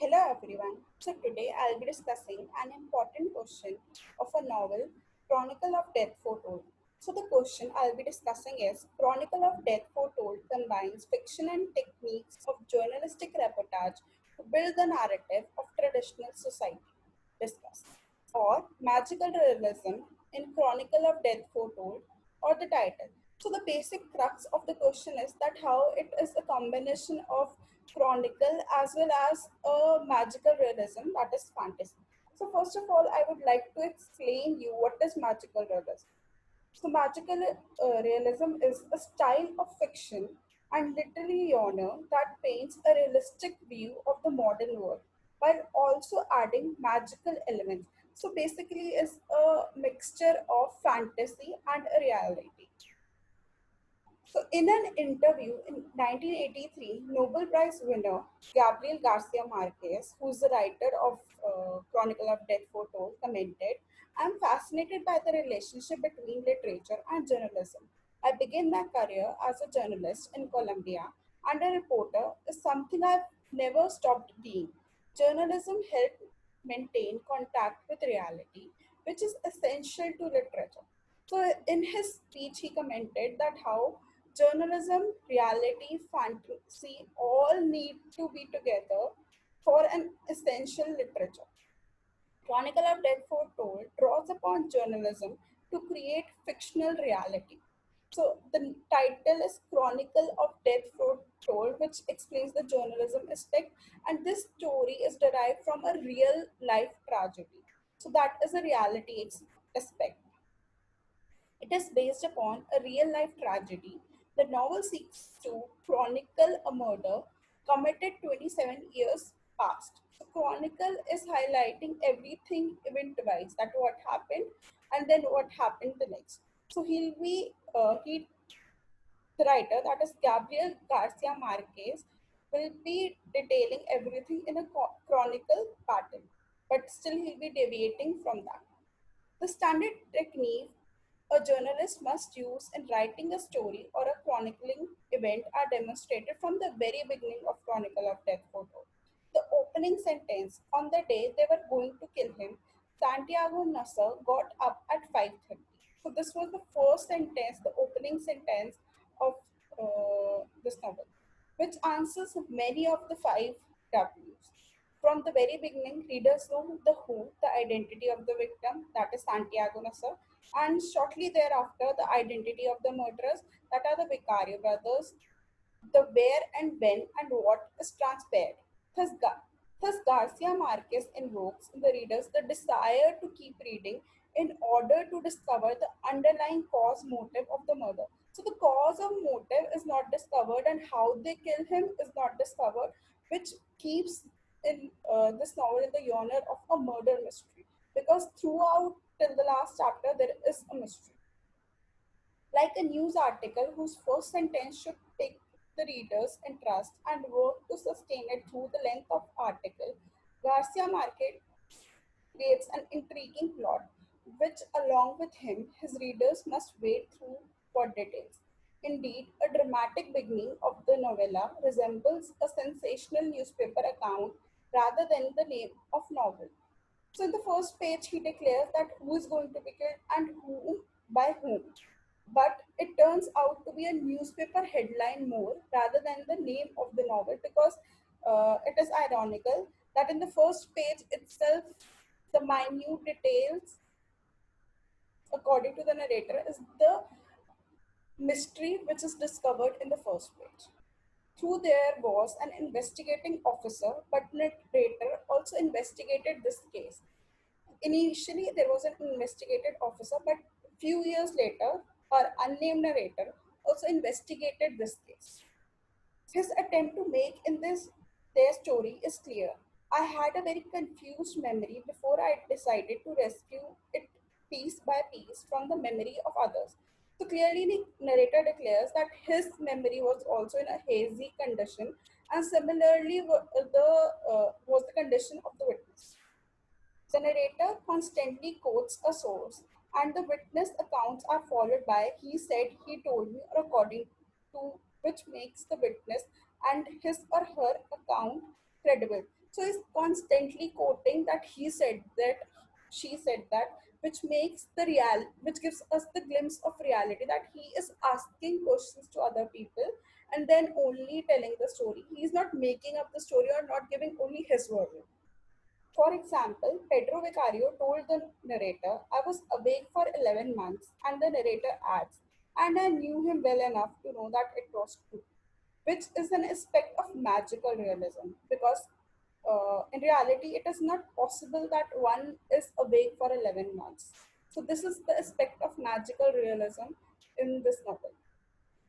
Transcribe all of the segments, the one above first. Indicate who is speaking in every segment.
Speaker 1: Hello everyone. So today I'll be discussing an important question of a novel, Chronicle of Death Foretold. So the question I'll be discussing is Chronicle of Death Foretold combines fiction and techniques of journalistic reportage to build the narrative of traditional society. Discuss. Or magical realism in Chronicle of Death Foretold or the title. So the basic crux of the question is that how it is a combination of chronicle as well as a magical realism, that is fantasy. So first of all, I would like to explain you what is magical realism. So magical realism is a style of fiction and literary genre that paints a realistic view of the modern world while also adding magical elements. So basically is a mixture of fantasy and a reality. So, in an interview in 1983, Nobel Prize winner Gabriel Garcia Marquez, who's the writer of Chronicle of Death Foretold, commented, I'm fascinated by the relationship between literature and journalism. I began my career as a journalist in Colombia, and a reporter is something I've never stopped being. Journalism helped maintain contact with reality, which is essential to literature. So, in his speech, he commented that how journalism, reality, fantasy all need to be together for an essential literature. Chronicle of Death Foretold draws upon journalism to create fictional reality. So the title is Chronicle of Death Foretold, which explains the journalism aspect, and this story is derived from a real life tragedy. So that is a reality aspect. It is based upon a real life tragedy. The novel seeks to chronicle a murder committed 27 years past. The chronicle is highlighting everything event wise, that what happened and then what happened the next. So the writer, that is Gabriel Garcia Marquez, will be detailing everything in a chronicle pattern, but still he'll be deviating from that. The standard technique a journalist must use in writing a story or a chronicling event are demonstrated from the very beginning of Chronicle of Death Photo. The opening sentence, on the day they were going to kill him, Santiago Nasser got up at 5:30. So this was the first sentence, the opening sentence of this novel, which answers many of the five W's. From the very beginning, readers know the who, the identity of the victim, that is Santiago Nasser, and shortly thereafter, the identity of the murderers, that are the Vicario brothers, the where and when and what is transparent. Thus, thus Garcia Marquez invokes in the readers the desire to keep reading in order to discover the underlying cause motive of the murder. So the cause of motive is not discovered and how they kill him is not discovered, which keeps in this novel in the genre of a murder mystery. Because throughout till the last chapter there is a mystery. Like a news article whose first sentence should pique the reader's interest and work to sustain it through the length of article, Garcia Marquez creates an intriguing plot, which, along with him, his readers must wade through for details. Indeed, a dramatic beginning of the novella resembles a sensational newspaper account rather than the name of novel. So, in the first page, he declares that who is going to be killed and whom by whom. But it turns out to be a newspaper headline more rather than the name of the novel, because it is ironical that in the first page itself, the minute details, according to the narrator, is the mystery which is discovered in the first page. Through there was an investigating officer, but narrator also investigated this case. Initially, there was an investigated officer, but few years later, our unnamed narrator also investigated this case. His attempt to make in this their story is clear. I had a very confused memory before I decided to rescue it piece by piece from the memory of others. So clearly, the narrator declares that his memory was also in a hazy condition, and similarly, was the condition of the witness. The narrator constantly quotes a source, and the witness accounts are followed by he said, he told me, or according to, which makes the witness and his or her account credible. So he's constantly quoting that he said that, she said that, which makes the real, which gives us the glimpse of reality that he is asking questions to other people and then only telling the story. He's not making up the story or not giving only his version. For example, Pedro Vicario told the narrator, I was awake for 11 months, and the narrator adds, and I knew him well enough to know that it was true, which is an aspect of magical realism because in reality, it is not possible that one is awake for 11 months. So, this is the aspect of magical realism in this novel.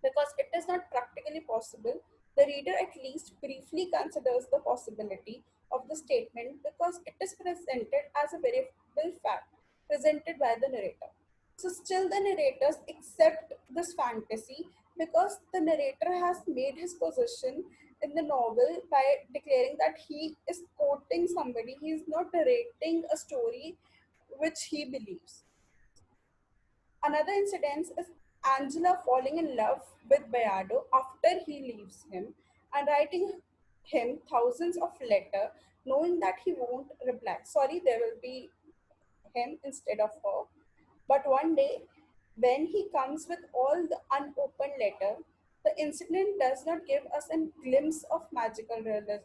Speaker 1: Because it is not practically possible, the reader at least briefly considers the possibility of the statement because it is presented as a verifiable fact presented by the narrator. So, still, the narrators accept this fantasy because the narrator has made his position in the novel by declaring that he is quoting somebody, he is not narrating a story which he believes. Another incident is Angela falling in love with Bayardo after he leaves him and writing him thousands of letters knowing that he won't reply. Sorry, there will be him instead of her. But one day, when he comes with all the unopened letter, the incident does not give us a glimpse of magical realism.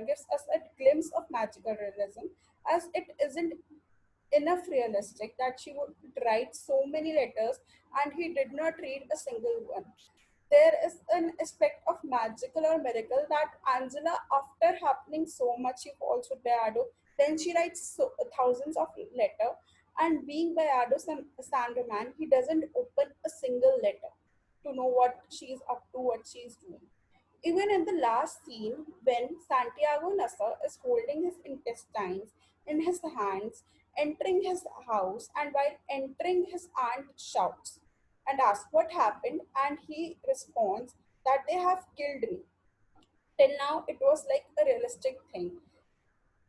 Speaker 1: Gives us a glimpse of magical realism, as it isn't enough realistic that she would write so many letters and he did not read a single one. There is an aspect of magical or miracle that Angela, after happening so much, she falls with Bayardo. Then she writes thousands of letters, and being Bayardo's Sandman, he doesn't open a single letter to know what she's up to, what she's doing. Even in the last scene, when Santiago Nasser is holding his intestines in his hands, entering his house, and while entering, his aunt shouts and asks what happened, and he responds that they have killed me. Till now, it was like a realistic thing,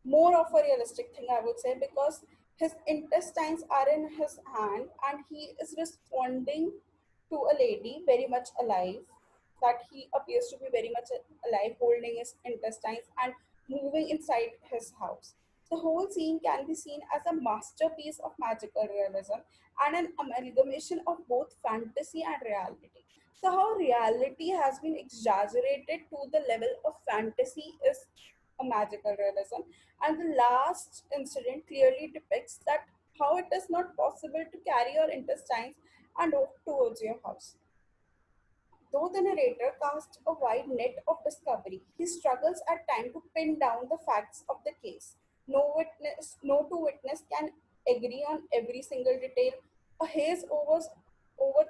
Speaker 1: more of a realistic thing, I would say, because his intestines are in his hand and he is responding to a lady very much alive, that he appears to be very much alive, holding his intestines and moving inside his house. The whole scene can be seen as a masterpiece of magical realism and an amalgamation of both fantasy and reality. So, how reality has been exaggerated to the level of fantasy is a magical realism. And the last incident clearly depicts that how it is not possible to carry your intestines and walk towards your house. Though the narrator casts a wide net of discovery, he struggles at times to pin down the facts of the case. No two witnesses can agree on every single detail. A haze over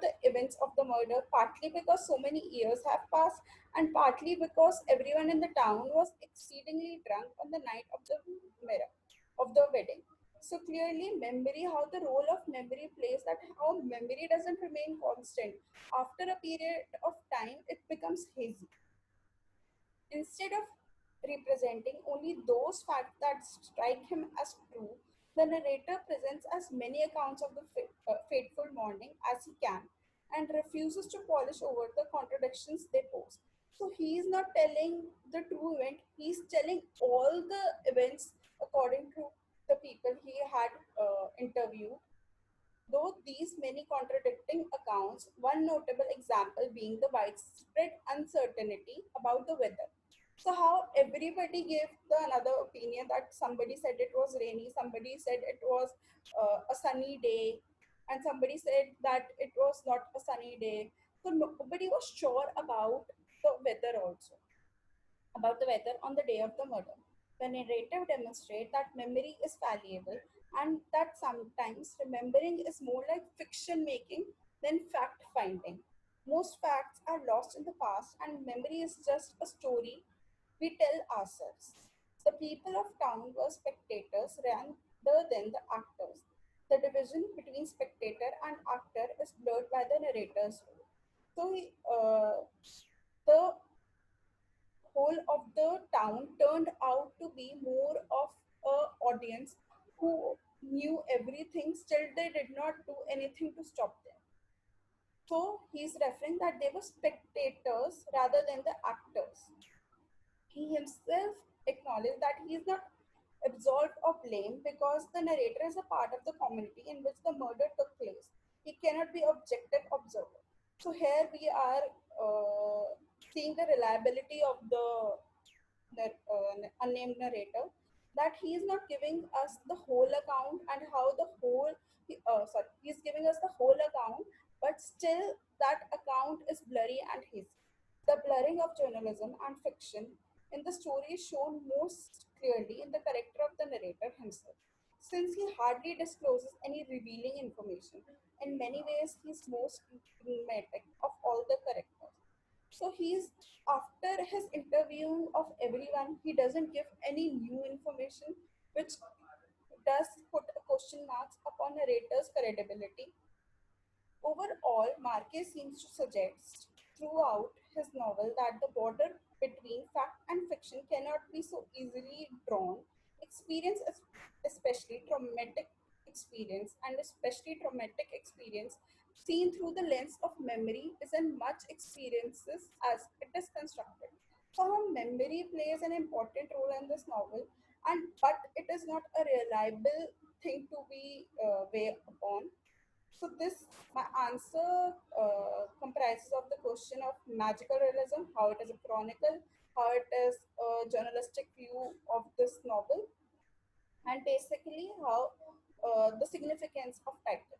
Speaker 1: the events of the murder, partly because so many years have passed, and partly because everyone in the town was exceedingly drunk on the night of the mirror of the wedding. So clearly, memory, how the role of memory plays, that how memory doesn't remain constant. After a period of time, it becomes hazy. Instead of representing only those facts that strike him as true, the narrator presents as many accounts of the fateful morning as he can and refuses to polish over the contradictions they pose. So he is not telling the true event, he is telling all the events according to the people he had interviewed. Though these many contradicting accounts, one notable example being the widespread uncertainty about the weather. So, how everybody gave the another opinion, that somebody said it was rainy, somebody said it was a sunny day, and somebody said that it was not a sunny day. So, nobody was sure about the weather also, about the weather on the day of the murder. The narrative demonstrates that memory is fallible and that sometimes remembering is more like fiction making than fact finding. Most facts are lost in the past, and memory is just a story we tell ourselves. The people of town were spectators rather than the actors. The division between spectator and actor is blurred by the narrator's role. So, the whole of the town turned out to be more of a audience who knew everything, still they did not do anything to stop them. So he's referring that they were spectators rather than the actors. He himself acknowledge that he is not absolved of blame because the narrator is a part of the community in which the murder took place. He cannot be objective observer. So here we are seeing the reliability of the unnamed narrator, that he is not giving us the whole account and how the whole he is giving us the whole account, but still that account is blurry and hazy. The blurring of journalism and fiction in the story is shown most clearly in the character of the narrator himself, since he hardly discloses any revealing information. In many ways he is most enigmatic of all the characters. So he's, after his interview of everyone, he doesn't give any new information, which does put a question marks upon narrator's credibility. Overall, Marquez seems to suggest throughout his novel that the border between fact and fiction cannot be so easily drawn. Experience, especially traumatic experience seen through the lens of memory, is as much experiences as it is constructed. So, how memory plays an important role in this novel, and but it is not a reliable thing to be weighed upon. So this my answer comprises of the question of magical realism, how it is a chronicle, how it is a journalistic view of this novel, and basically how the significance of title.